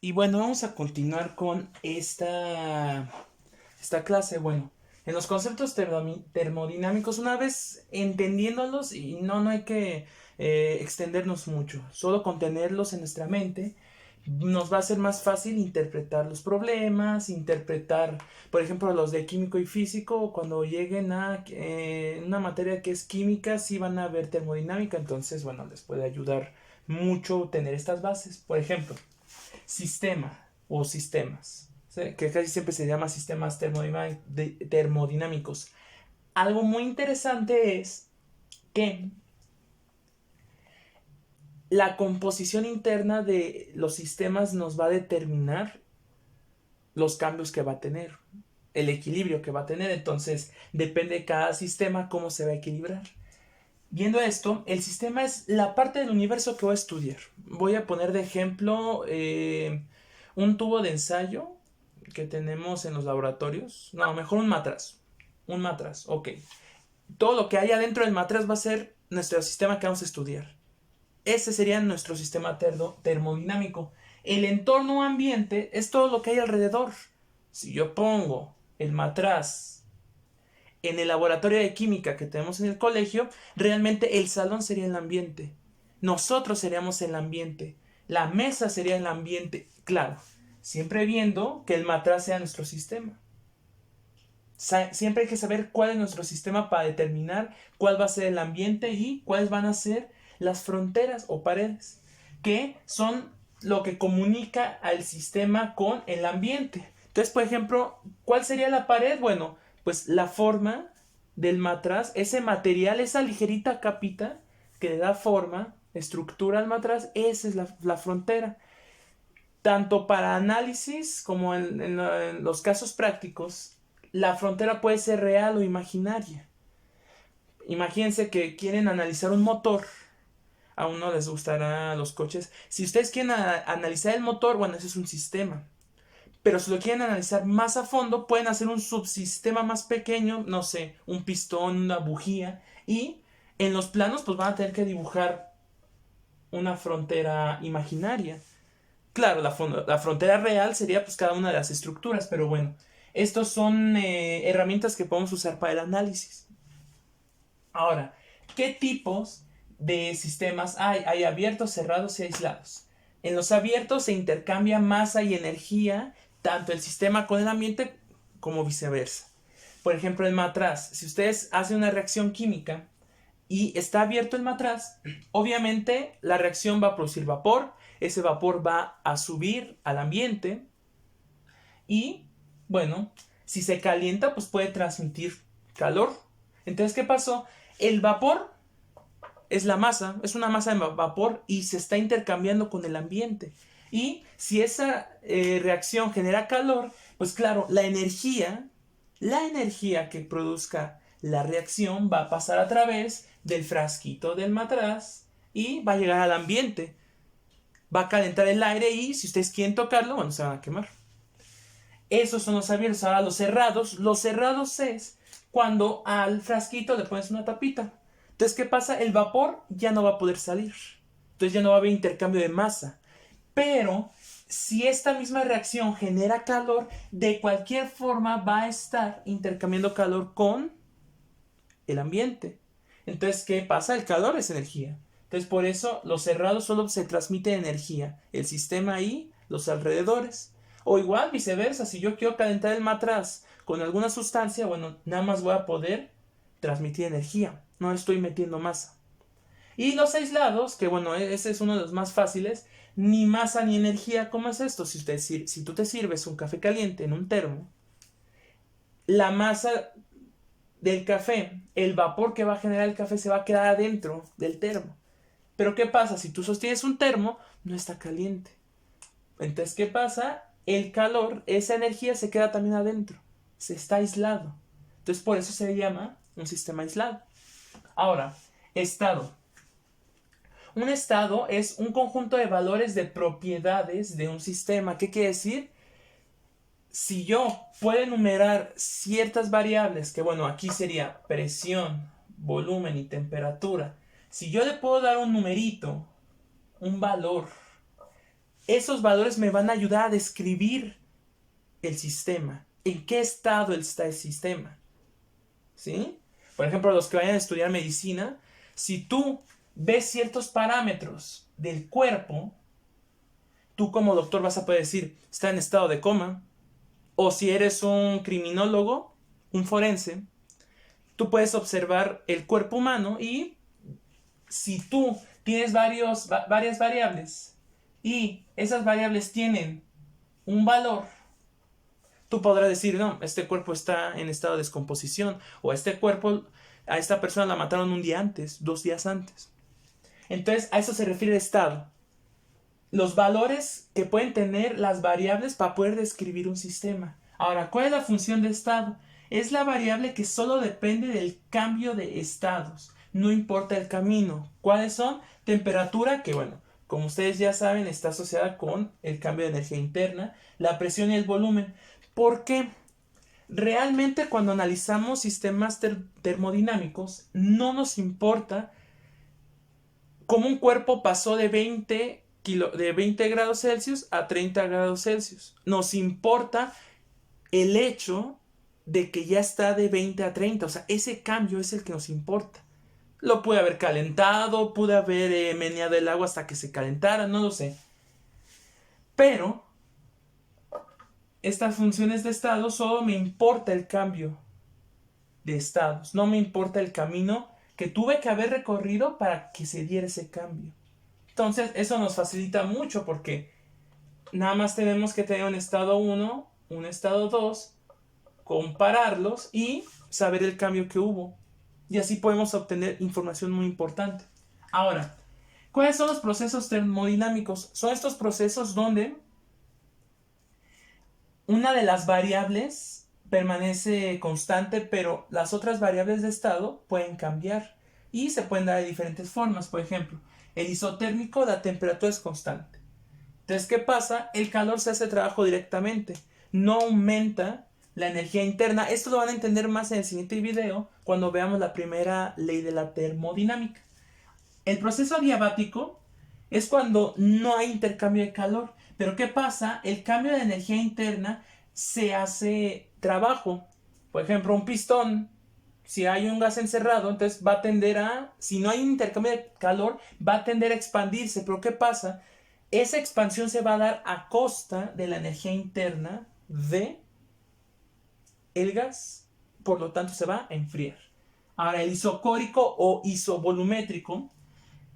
Y bueno, vamos a continuar con esta clase. Bueno, en los conceptos termodinámicos, una vez entendiéndolos, y no hay que extendernos mucho, solo contenerlos en nuestra mente, nos va a ser más fácil interpretar los problemas, interpretar, por ejemplo, los de químico y físico, cuando lleguen a una materia que es química, sí van a ver termodinámica, entonces, bueno, les puede ayudar mucho tener estas bases. Por ejemplo, sistema o sistemas, ¿sí? Que casi siempre se llama sistemas termodinámicos. Algo muy interesante es que la composición interna de los sistemas nos va a determinar los cambios que va a tener, el equilibrio que va a tener. Entonces, depende de cada sistema cómo se va a equilibrar. Viendo esto, el sistema es la parte del universo que voy a estudiar. Voy a poner de ejemplo un tubo de ensayo que tenemos en los laboratorios. No, mejor un matraz. Un matraz, ok. Todo lo que hay adentro del matraz va a ser nuestro sistema que vamos a estudiar. Ese sería nuestro sistema termodinámico. El entorno ambiente es todo lo que hay alrededor. Si yo pongo el matraz en el laboratorio de química que tenemos en el colegio, realmente el salón sería el ambiente. Nosotros seríamos el ambiente. La mesa sería el ambiente. Claro, siempre viendo que el matraz sea nuestro sistema. Siempre hay que saber cuál es nuestro sistema para determinar cuál va a ser el ambiente y cuáles van a ser las fronteras o paredes, que son lo que comunica al sistema con el ambiente. Entonces, por ejemplo, ¿cuál sería la pared? Bueno, pues la forma del matraz, ese material, esa ligerita capita que le da forma, estructura al matraz, esa es la frontera. Tanto para análisis como en los casos prácticos, la frontera puede ser real o imaginaria. Imagínense que quieren analizar un motor. A uno les gustará los coches. Si ustedes quieren analizar el motor, bueno, ese es un sistema. Pero si lo quieren analizar más a fondo, pueden hacer un subsistema más pequeño, no sé, un pistón, una bujía. Y en los planos, pues van a tener que dibujar una frontera imaginaria. Claro, la frontera real sería pues cada una de las estructuras, pero bueno, estos son herramientas que podemos usar para el análisis. Ahora, ¿qué tipos de sistemas hay? Hay abiertos, cerrados y aislados. En los abiertos se intercambia masa y energía, tanto el sistema con el ambiente como viceversa. Por ejemplo, el matraz. Si ustedes hacen una reacción química y está abierto el matraz, obviamente la reacción va a producir vapor, ese vapor va a subir al ambiente y, bueno, si se calienta, pues puede transmitir calor. Entonces, ¿qué pasó? El vapor es la masa, es una masa de vapor y se está intercambiando con el ambiente. Y si esa reacción genera calor, pues claro, la energía que produzca la reacción va a pasar a través del frasquito del matraz y va a llegar al ambiente. Va a calentar el aire y si ustedes quieren tocarlo, bueno, se van a quemar. Esos son los abiertos. Ahora los cerrados es cuando al frasquito le pones una tapita. Entonces, ¿qué pasa? El vapor ya no va a poder salir. Entonces ya no va a haber intercambio de masa. Pero si esta misma reacción genera calor, de cualquier forma va a estar intercambiando calor con el ambiente. Entonces, ¿qué pasa? El calor es energía. Entonces, por eso los cerrados solo se transmite energía. El sistema ahí, los alrededores. O igual, viceversa, si yo quiero calentar el matraz con alguna sustancia, bueno, nada más voy a poder transmitir energía. No estoy metiendo masa. Y los aislados, que bueno, ese es uno de los más fáciles, ni masa ni energía. ¿Cómo es esto? Si tú te sirves un café caliente en un termo, la masa del café, el vapor que va a generar el café se va a quedar adentro del termo. Pero ¿qué pasa? Si tú sostienes un termo, no está caliente. Entonces, ¿qué pasa? El calor, esa energía se queda también adentro. Se está aislado. Entonces, por eso se llama un sistema aislado. Ahora, estado. Un estado es un conjunto de valores de propiedades de un sistema. ¿Qué quiere decir? Si yo puedo enumerar ciertas variables, que bueno, aquí sería presión, volumen y temperatura, si yo le puedo dar un numerito, un valor, esos valores me van a ayudar a describir el sistema, en qué estado está el sistema, ¿sí? Por ejemplo, los que vayan a estudiar medicina, si tú ves ciertos parámetros del cuerpo, tú como doctor vas a poder decir, está en estado de coma, o si eres un criminólogo, un forense, tú puedes observar el cuerpo humano y si tú tienes varias variables y esas variables tienen un valor, tú podrás decir, no, este cuerpo está en estado de descomposición, o este cuerpo, a esta persona la mataron un día antes, 2 días antes. Entonces, a eso se refiere el estado. Los valores que pueden tener las variables para poder describir un sistema. Ahora, ¿cuál es la función de estado? Es la variable que solo depende del cambio de estados. No importa el camino. ¿Cuáles son? Temperatura, que bueno, como ustedes ya saben, está asociada con el cambio de energía interna, la presión y el volumen. ¿Por qué? Realmente cuando analizamos sistemas termodinámicos, no nos importa cómo un cuerpo pasó de 20 grados Celsius a 30 grados Celsius. Nos importa el hecho de que ya está de 20 a 30. O sea, ese cambio es el que nos importa. Lo pude haber calentado, pude haber meneado el agua hasta que se calentara, no lo sé. Pero estas funciones de estado solo me importa el cambio de estados. No me importa el camino que tuve que haber recorrido para que se diera ese cambio. Entonces, eso nos facilita mucho porque nada más tenemos que tener un estado 1, un estado 2, compararlos y saber el cambio que hubo. Y así podemos obtener información muy importante. Ahora, ¿cuáles son los procesos termodinámicos? Son estos procesos donde una de las variables permanece constante, pero las otras variables de estado pueden cambiar y se pueden dar de diferentes formas. Por ejemplo, el isotérmico, la temperatura es constante. Entonces, ¿qué pasa? El calor se hace trabajo directamente, no aumenta la energía interna. Esto lo van a entender más en el siguiente video cuando veamos la primera ley de la termodinámica. El proceso adiabático es cuando no hay intercambio de calor. Pero ¿qué pasa? El cambio de energía interna se hace trabajo. Por ejemplo, un pistón, si hay un gas encerrado, entonces va a tender a, si no hay un intercambio de calor, va a tender a expandirse. Pero ¿qué pasa? Esa expansión se va a dar a costa de la energía interna de el gas, por lo tanto se va a enfriar. Ahora, el isocórico o isovolumétrico,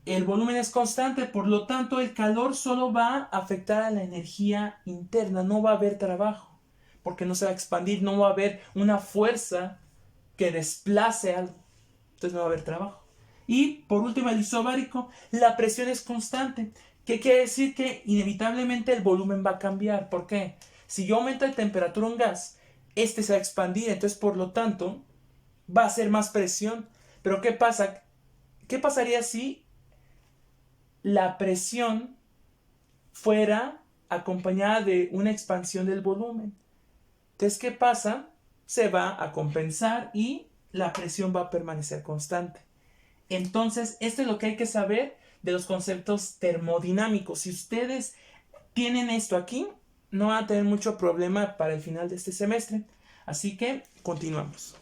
el volumen es constante, por lo tanto el calor solo va a afectar a la energía interna, no va a haber trabajo, porque no se va a expandir, no va a haber una fuerza que desplace algo, entonces no va a haber trabajo. Y por último, el isobárico, la presión es constante. ¿Qué quiere decir? Que inevitablemente el volumen va a cambiar. ¿Por qué? Si yo aumento la temperatura de un gas, este se va a expandir, entonces por lo tanto va a ser más presión. Pero ¿qué pasa? ¿Qué pasaría si la presión fuera acompañada de una expansión del volumen? Entonces, ¿qué pasa? Se va a compensar y la presión va a permanecer constante. Entonces, esto es lo que hay que saber de los conceptos termodinámicos. Si ustedes tienen esto aquí, no van a tener mucho problema para el final de este semestre. Así que continuamos.